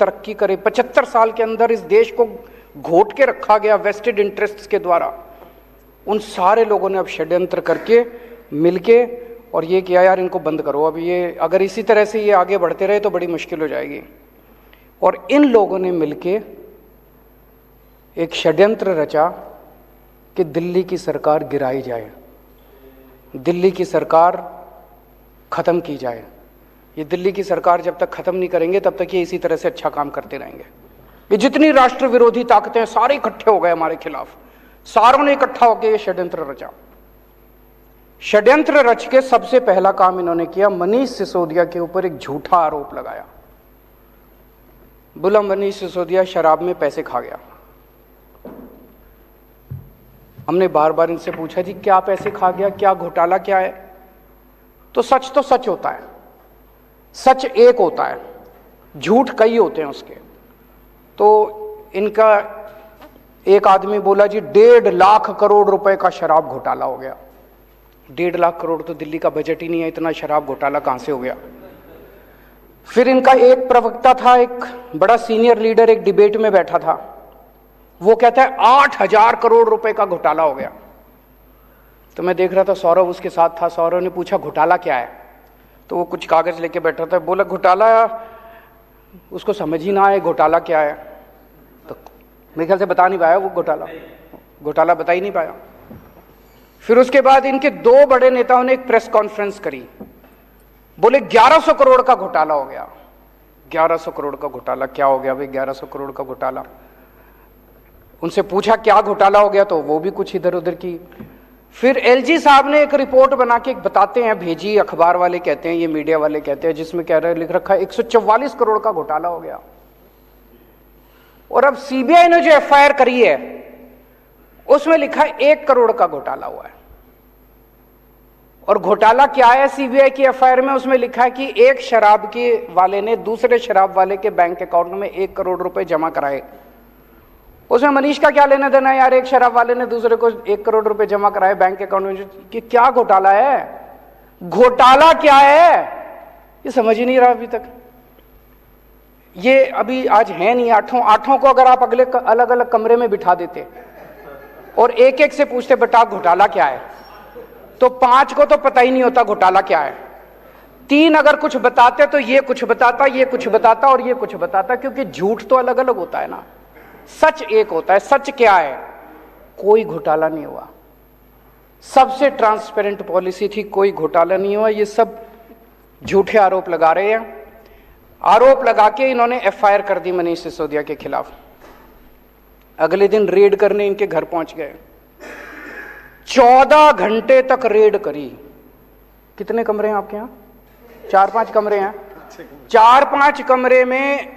तरक्की करे। 75 साल के अंदर इस देश को घोट के रखा गया वेस्टेड इंटरेस्ट्स के द्वारा। उन सारे लोगों ने अब षड्यंत्र करके मिलके और ये किया, यार इनको बंद करो। अब ये अगर इसी तरह से ये आगे बढ़ते रहे तो बड़ी मुश्किल हो जाएगी। और इन लोगों ने मिलके एक षड्यंत्र रचा कि दिल्ली की सरकार गिराई जाए, दिल्ली की सरकार खत्म की जाए। ये दिल्ली की सरकार जब तक खत्म नहीं करेंगे तब तक ये इसी तरह से अच्छा काम करते रहेंगे। ये जितनी राष्ट्र विरोधी ताकतें सारे इकट्ठे हो गए हमारे खिलाफ, सारों ने इकट्ठा होकर ये षड्यंत्र रचा। षड्यंत्र रच के सबसे पहला काम इन्होंने किया, मनीष सिसोदिया के ऊपर एक झूठा आरोप लगाया। बोला मनीष सिसोदिया शराब में पैसे खा गया। हमने बार बार इनसे पूछा जी क्या पैसे खा गया, क्या घोटाला क्या है? तो सच होता है, सच एक होता है, झूठ कई होते हैं उसके। तो इनका एक आदमी बोला जी 1.5 लाख करोड़ रुपए का शराब घोटाला हो गया। 1.5 लाख करोड़ तो दिल्ली का बजट ही नहीं है, इतना शराब घोटाला कहां से हो गया? फिर इनका एक प्रवक्ता था, एक बड़ा सीनियर लीडर, एक डिबेट में बैठा था, वो कहता है 8,000 करोड़ रुपए का घोटाला हो गया। तो मैं देख रहा था, सौरभ उसके साथ था। सौरभ ने पूछा घोटाला क्या है? तो वो कुछ कागज लेके बैठा था, बोला घोटाला, उसको समझ ही ना आए घोटाला क्या है। तो मेरे ख्याल से बता नहीं पाया वो घोटाला बता ही नहीं पाया। फिर उसके बाद इनके 2 बड़े नेताओं ने एक प्रेस कॉन्फ्रेंस करी, बोले 1100 करोड़ का घोटाला हो गया। 1100 करोड़ का घोटाला क्या हो गया भाई? 1100 करोड़ का घोटाला। उनसे पूछा क्या घोटाला हो गया, तो वो भी कुछ इधर उधर की। फिर एलजी साहब ने एक रिपोर्ट बना के बताते हैं, भेजी, अखबार वाले कहते हैं, ये मीडिया वाले कहते हैं, जिसमें कह रहे लिख रखा है 144 करोड़ का घोटाला हो गया। और अब सीबीआई ने जो एफआईआर करी है उसमें लिखा है 1 करोड़ का घोटाला हुआ है। और घोटाला क्या है सीबीआई की एफआईआर में? उसमें लिखा है कि एक शराब के वाले ने दूसरे शराब वाले के बैंक अकाउंट में 1 करोड़ रुपए जमा कराए। उसमें मनीष का क्या लेना देना है यार? एक शराब वाले ने दूसरे को 1 करोड़ रुपए जमा कराए बैंक अकाउंट में, कि क्या घोटाला है? घोटाला क्या है ये समझ ही नहीं रहा अभी तक। ये अभी आज है नहीं, आठों को अगर आप अगले अलग अलग कमरे में बिठा देते और एक एक से पूछते बेटा घोटाला क्या है, तो 5 को तो पता ही नहीं होता घोटाला क्या है। 3 अगर कुछ बताते तो ये कुछ बताता, ये कुछ बताता और ये कुछ बताता, क्योंकि झूठ तो अलग अलग होता है ना, सच एक होता है। सच क्या है? कोई घोटाला नहीं हुआ। सबसे ट्रांसपेरेंट पॉलिसी थी, कोई घोटाला नहीं हुआ। ये सब झूठे आरोप लगा रहे हैं। आरोप लगा के इन्होंने एफआईआर कर दी मनीष सिसोदिया के खिलाफ। अगले दिन रेड करने इनके घर पहुंच गए। 14 घंटे तक रेड करी। कितने कमरे हैं आपके यहाँ? 4-5 कमरे हैं। 4-5 कमरे में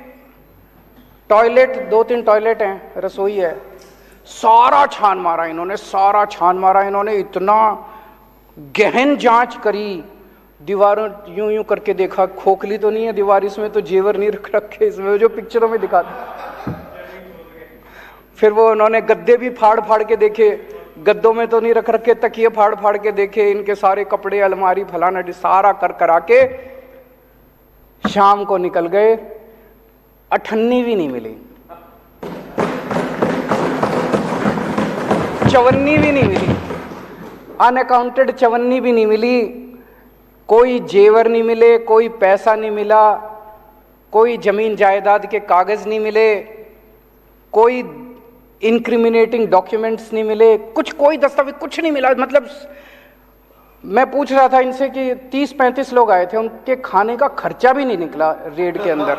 टॉयलेट, 2-3 टॉयलेट हैं, रसोई है। सारा छान मारा इन्होंने, सारा छान मारा इन्होंने। इतना गहन जांच करी, दीवारों यूं यूं करके देखा, खोखली तो नहीं है दीवार, इसमें तो जेवर नहीं रख रखे, इसमें जो पिक्चरों में दिखाते। फिर वो उन्होंने गद्दे भी फाड़ फाड़ के देखे, गद्दों में तो नहीं रख रखे, तकिए फाड़ फाड़ के देखे, इनके सारे कपड़े, अलमारी, फलाना सारा कर करा के शाम को निकल गए। 98 भी नहीं मिली, 54 भी नहीं मिली, अनअकाउंटेड 54 भी नहीं मिली। कोई जेवर नहीं मिले, कोई पैसा नहीं मिला, कोई जमीन जायदाद के कागज नहीं मिले, कोई इंक्रिमिनेटिंग डॉक्यूमेंट्स नहीं मिले, कुछ कोई दस्तावेज कुछ नहीं मिला। मतलब मैं पूछ रहा था इनसे कि 30-35 लोग आए थे, उनके खाने का खर्चा भी नहीं निकला रेड के अंदर।